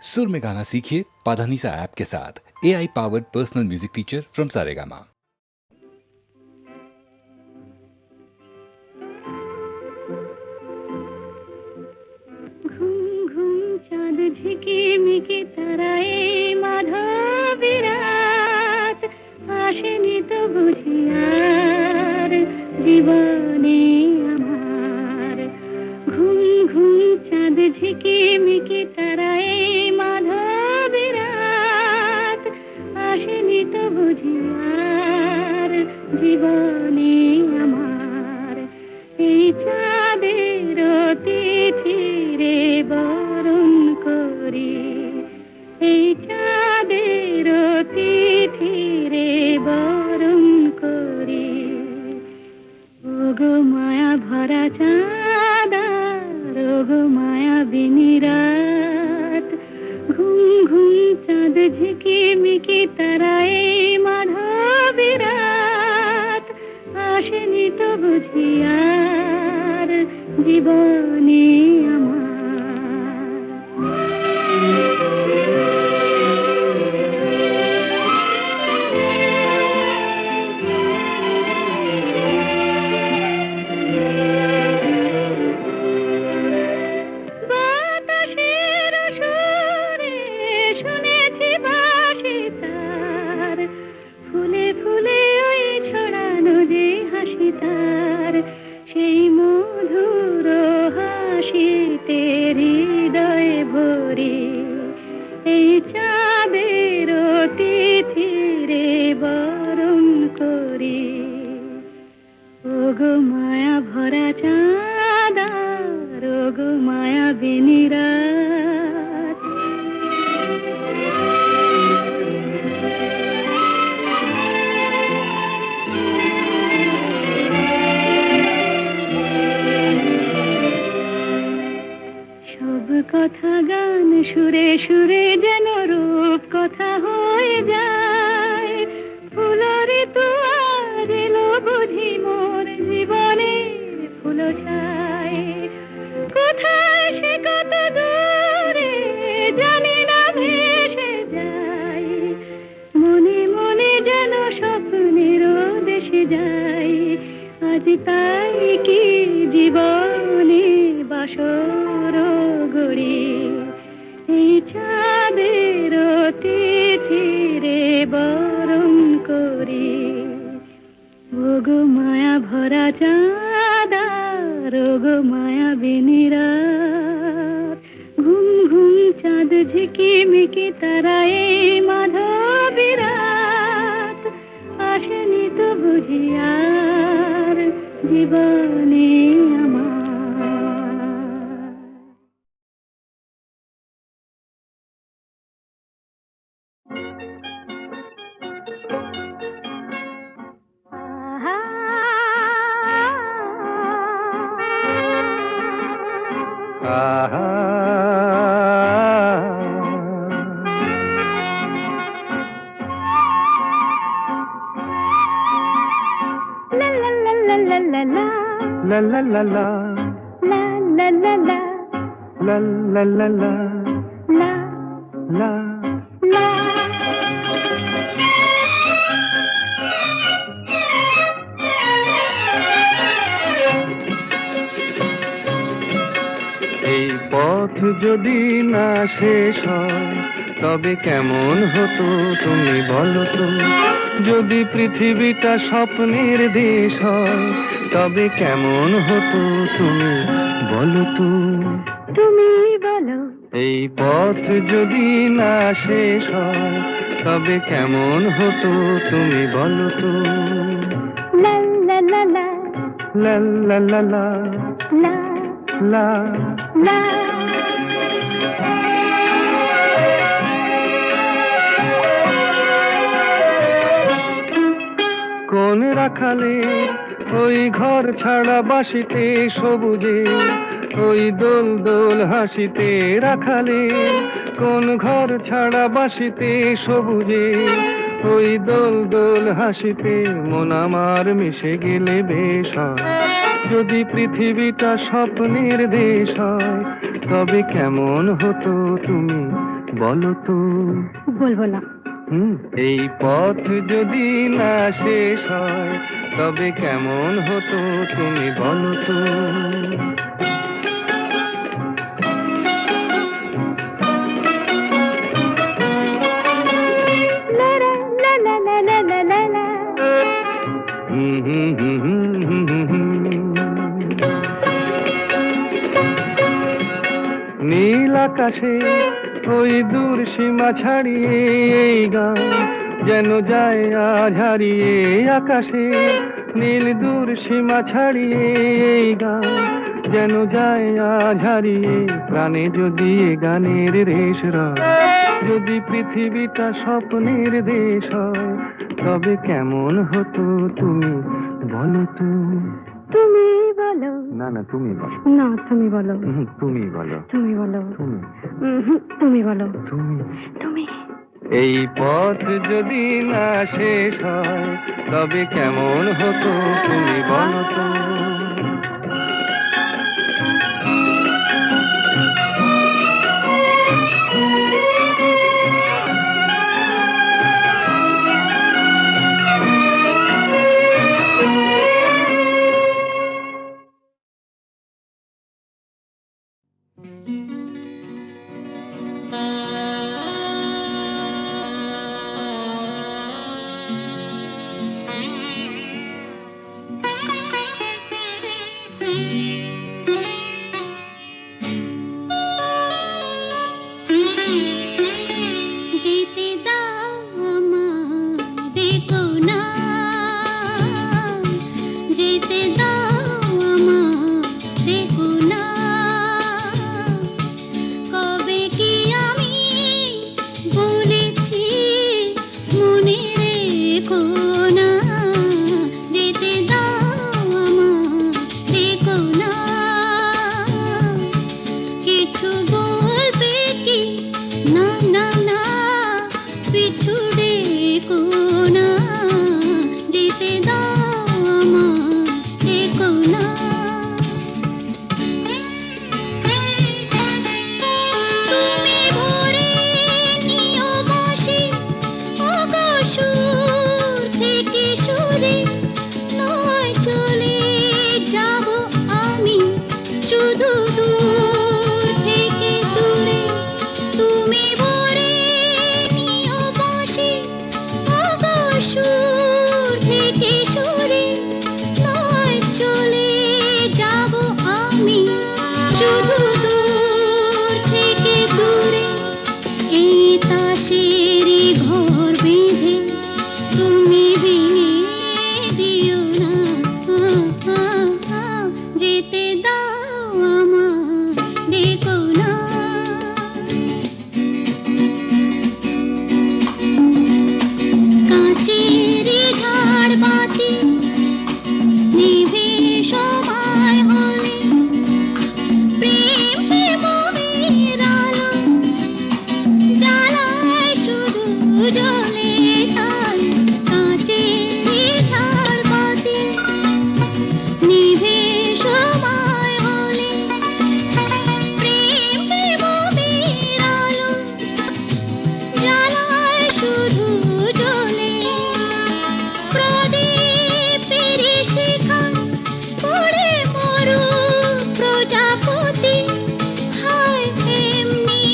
सुर में गाना सीखिए पाधानीसा ऐप के साथ। AI powered personal music teacher from Saregama. ঘুম ঘুম চাঁদ ঝিকিমিকি তারায় মাধবী রাত আসেনি তো বুঝি আর জীবনে আমার। ঘুম ঘুম চাঁদ ঝিকিমিকি তারায় মাধবী রাত আসেনি তো বুঝি আর জীবনে আমার। এই চাঁদের তিথিরে বরণ করি, এই চাঁদের তিথিরে বরণ করি। ওগো মায়া ভরা চাঁদ, ওগো মায়া বিনি রাত, ঘুম ঘুম চাঁদ ঝিকিমিকি তারায় মাধবী রাত আসেনি তো বুঝি আর জীবনে আমার। বাতাসের সুরে শুনেছি বাঁশি তার, ফুলে ফুলে ওই ছড়ানো যে হাসি তার, সেই মধুর হাসিতে হৃদয় ভরি। এই চাঁদের তিথিরে বরণ করি। ওগো মায়া ভরা চাঁদ, ওগো মায়া বিনি রাত। সব কথা গান সুরে সুরে যেন রূপ কথা হয়ে যায়। ফুলরে তো আজ এলো বুঝি মোর জীবনে ফুল ছায়। কোথায় সে কত দূরে জানি না ভেসে যায়। মনে মনে যেন স্বপ্নের দেশে যাই। আজ তাই কি জীবনে বাসর গড়ি। এই চাঁদের তিথিরে বরণ করি। ওগো মায়া ভরা চাঁদ, ওগো মায়া বিনি রাত, ঘুম ঘুম চাঁদ ঝিকিমিকি তারায় মাধবী রাত আসেনি তো বুঝি আর জীবনে আমার। La la la la, La la la la, la la la la, la la. la। এই পথ যদি না শেষ হয় তবে কেমন হতো তুমি বলো তো। যদি পৃথিবীটা স্বপ্নের দেশ হয় তবে কেমন হতো তুমি বলো তো। তুমি বলো। এই পথ যদি না শেষ হয় তবে কেমন হতো তুমি বলো তো। La la la la, লা লা লা লা, la লা। la। কোন রাখালে ওই ঘর ছাড়া বাসিতে সবুজে, ওই দোল দোল হাসিতে রাখালে কোন ঘর ছাড়া বাসিতে সবুজে, ওই দোল দোল হাসিতে মন আমার মিশে গেলে বেশ হয়। যদি পৃথিবীটা স্বপ্নের দেশ হয় তবে কেমন হতো তুমি বলো তো। বলবো না। এই পথ যদি না শেষ হয় তবে কেমন হতো তুমি বলো তো। লা লা লা লা লা লা লা লা। নীল আকাশে ওই দূর সীমা ছাড়িয়ে এই গান যেন যায় আজ হারিয়ে। আকাশে নীল দূর সীমা ছাড়িয়ে এই গান যেন যায় আজ হারিয়ে। প্রাণে যদি এ গানের রেশ রয়, যদি পৃথিবীটা স্বপ্নের দেশ হয় তবে কেমন হতো তুমি বলো তো। তুমি বলো। না না তুমি বলো। না তুমি বলো। তুমি বলো। তুমি বলো। তুমি তুমি বলো। তুমি তুমি। এই পথ যদি না শেষ হয় তবে কেমন হতো তুমি বলো তো। যেতে দাও আমারে কোনা, যেতে দাও আমারে কোনা। কবে কি আমি বলেছি মনে রেখো না, যেতে দাও আমারে কোনা। কিছু বলবে কি না না না, পিছু কোনা, যেতে দাও আমারে কোনা। তুমি ভরে নিও বসে ওগো সুর থেকে সুরে, নয় চলে যাব আমি শুধু দূর থেকে দূরে। তুমি ভরে নিও বসে ওগো সুর থেকে সুরে, নয় চলে যাব আমি শুধু দূর থেকে দূরে। এই তাসেরই ঘর বেঁধে তুমি ভেঙে দিও না, যেতে দাও আমারে কোনা। কাঁচেরই ঝাড়বাতি নিভে সময় হলে, প্রেম যে মোহের আলো জ্বালায় শুধু জ্বলে তাই। কাঁচেরই ঝাড়বাতি নিভে সময় হলে, প্রেম যে মোহের আলো জ্বালায় শুধু জ্বলে। প্রদীপের শিখা পড়ে মরু প্রজাপতি, হায় এমনি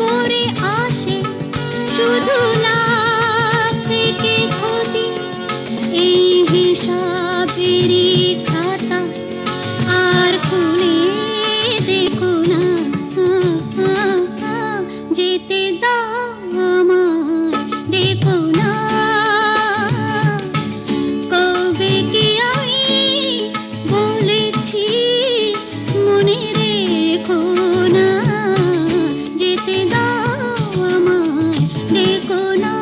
করে আসে শুধু লাভ থেকে ক্ষতি। এই হিসাবেরই খাতা আর খুলে দেখো না, যেতে দাও আমারে কোনা। কবে কি আমি বলেছি মনে রেখো না, যেতে দাও আমারে কোনা।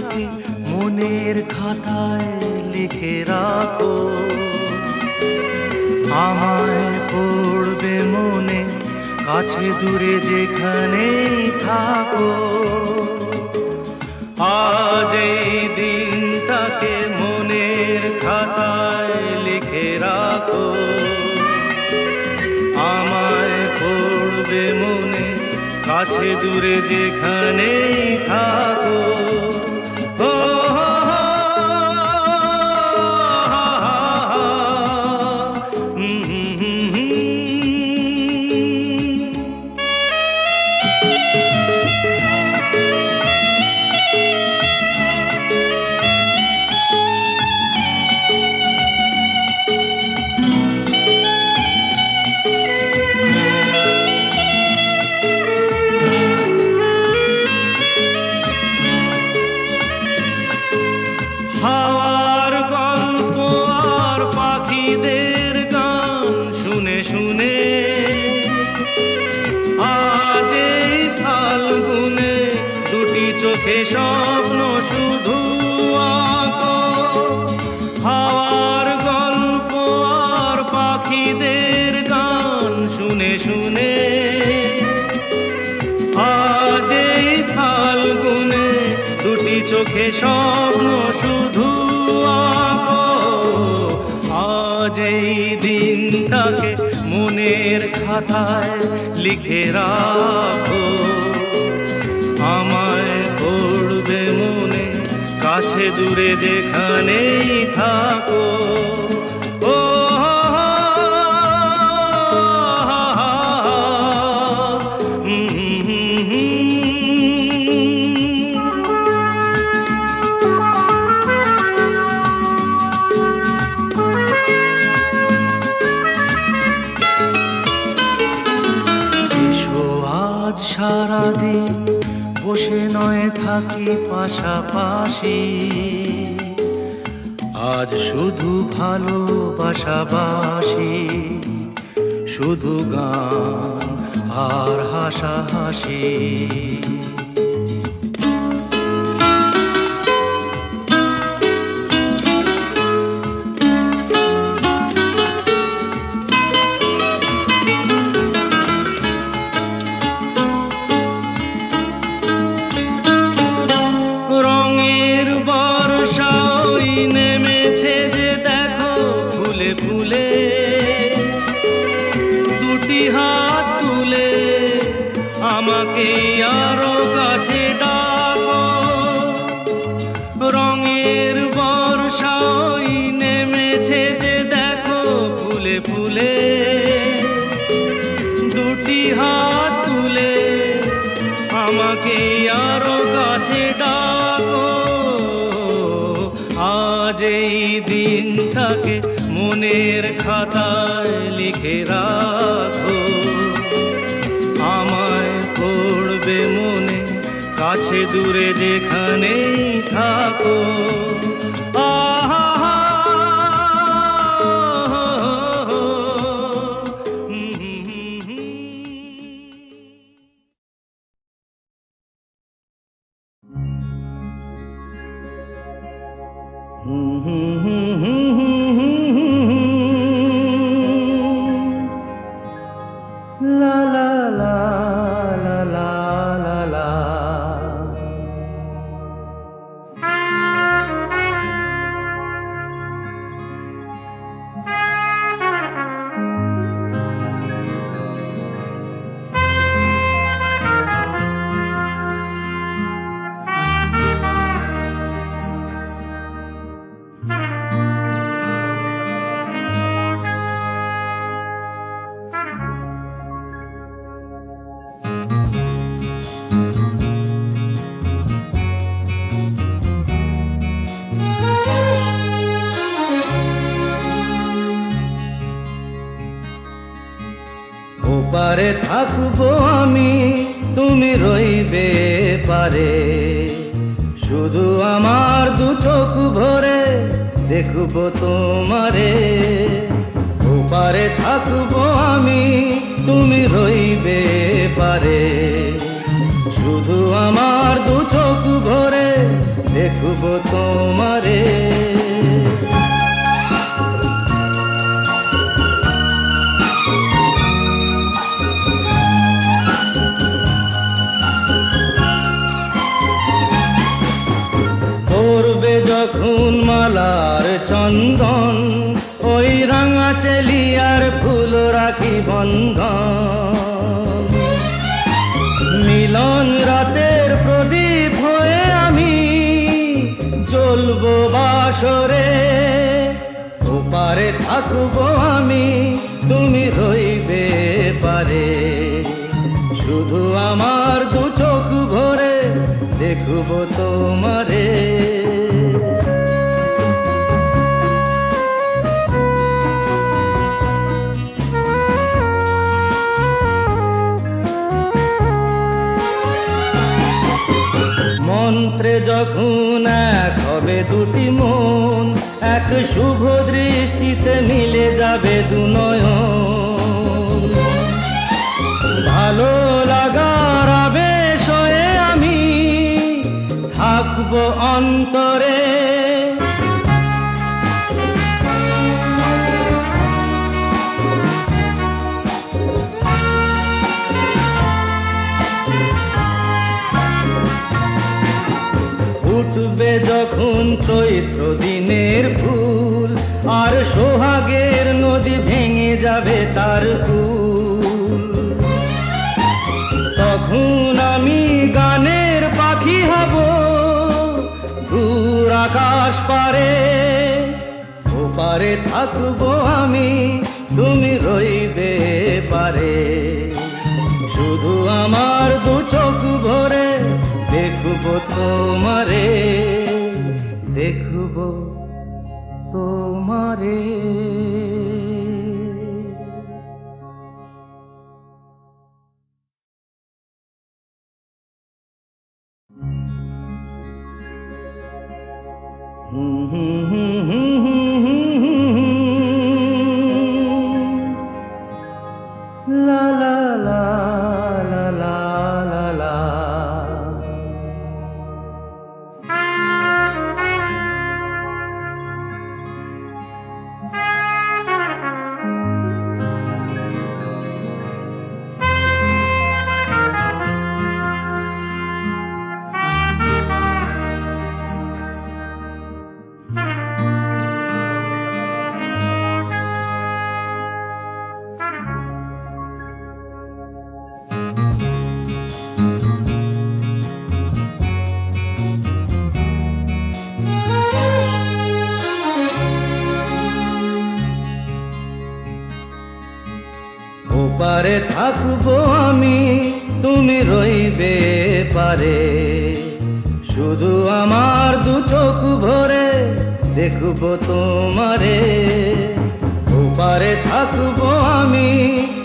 দিনটাকে মনের খাতায় লিখে রাখো, আমায় পড়বে মনে, কাছে দূরে যেখানেই থাকো। আজ এই দিনটাকে মনের খাতায় লিখে রাখো, আমায় পড়বে মনে, কাছে দূরে যেখানেই থাকো। ও হাওয়ার গল্প আর পাখিদের গান শুনে শুনে আজ এই ফাল্গুনে দুটি চোখে স্বপ্ন শুধু আঁকো। হাওয়ার গল্প আর পাখিদের গান শুনে শুনে আজ এই ফাল্গুনে দুটি চোখে স্বপ্ন শুধু আঁকো। আজ এই দিনটাকে মনের খাতায় লিখে রাখো, আমায় পড়বে মনে, কাছে দূরে যেখানেই থাকো। ও সারাদিন বসে নয় থাকি পাশাপাশি, আজ শুধু ভালোবাসাবাসি, শুধু গান আর হাসাহাসি। রঙের বর্ষা ওই নেমেছে যে দেখো ফুলে ফুলে, দুটি হাত তুলে আমাকে আরো কাছে ডাকো। রঙের বর্ষা ওই নেমেছে যে দেখো ফুলে ফুলে, দুটি হাত তুলে আমাকে আরো কাছে ডাকো। আজ এই দিনটাকে মনের খাতায় লিখে রাখো, আমায় পড়বে মনে, কাছে দূরে যেখানেই থাকো। আহা la la la la la la la. ওপারে থাকবো আমি, তুমি রইবে পারে, শুধু আমার দু চোখ ভরে দেখবো তোমারে। ওপারে থাকবো আমি, তুমি রইবে পারে, শুধু আমার দু চোখ ভরে দেখব তোমারে। পড়বে যখন মালার চন্দন, ওই রাঙা চেলিয়ার ফুল রাখি বন্ধন। মিলন রাতের প্রদীপ হয়ে আমি জ্বলবো বাসরে, ওপারে থাকবো আমি, তুমি রইবে পারে। শুধু আমার দু চোখ ভরে দেখব তোমারে। মন্ত্রে যখন এক হবে দুটি মন, এক শুভ দৃষ্টিতে মিলে যাবে দু নয়ন। ভালো লাগার আবেশ হয়ে আমি থাকবো অন্তরে। উঠবে যখন চৈত্র দিনের ফুল, আর সোহাগের নদী ভেঙে যাবে তার কুল। তখন আমি গানের পাখি হব দূর আকাশ পারে, ওপারে থাকবো আমি, তুমি রইবে পারে। শুধু আমার দু চোখ ভরে দেখব তোমারে, দেখব তোমারে। লা লা লা লা লা লা লা। ওপারে থাকবো আমি, তুমি রইবে পারে। শুধু আমার দু চোখ ভরে দেখব তোমারে। ওপারে থাকবো আমি,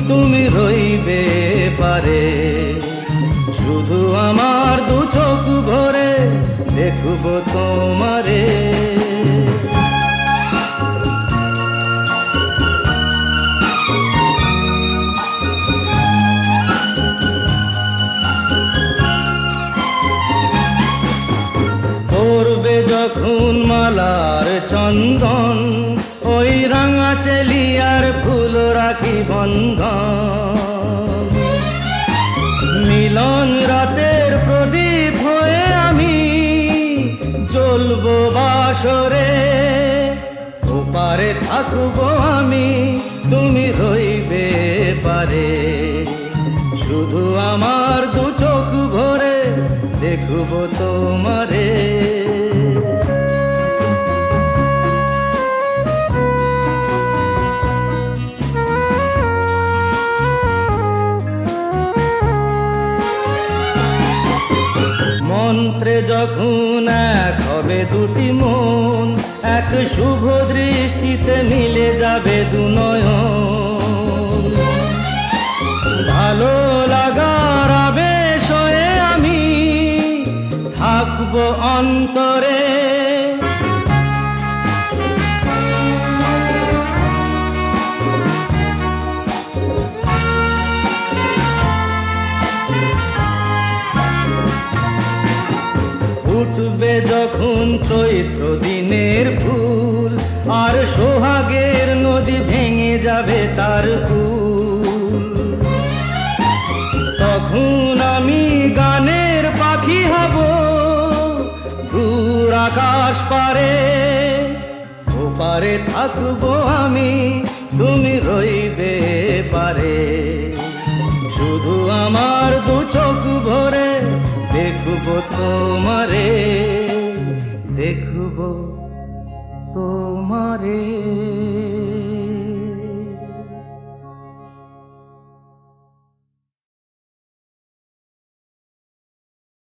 তুমি রইবে পারে। শুধু আমার দু চোখ ভরে দেখব তোমারে। পড়বে যখন মালার চন্দন, ওই রাঙা চেলিয়ার ফুল রাখি বন্ধন। মিলন রাতের প্রদীপ হয়ে আমি জ্বলবো বাসরে, ওপারে থাকবো আমি, তুমি রইবে পারে। শুধু আমার দু চোখ ভরে দেখব তোমারে। মন্ত্রে যখন এক হবে দুটি মন, এক শুভ দৃষ্টিতে মিলে যাবে দু নয়ন। ভালো লাগার আবেশ হয়ে আমি থাকবো অন্তরে। উঠবে যখন যখন চৈত্র দিনের ফুল, আর সোহাগের নদী ভেঙে যাবে তার কুল, তখন আমি গানের পাখি হব দূর আকাশ পারে। ওপারে থাকবো আমি, তুমি রইবে পারে। শুধু আমার দু চোখ ভরে দেখবো তোমারে, দেখবো তোমারে।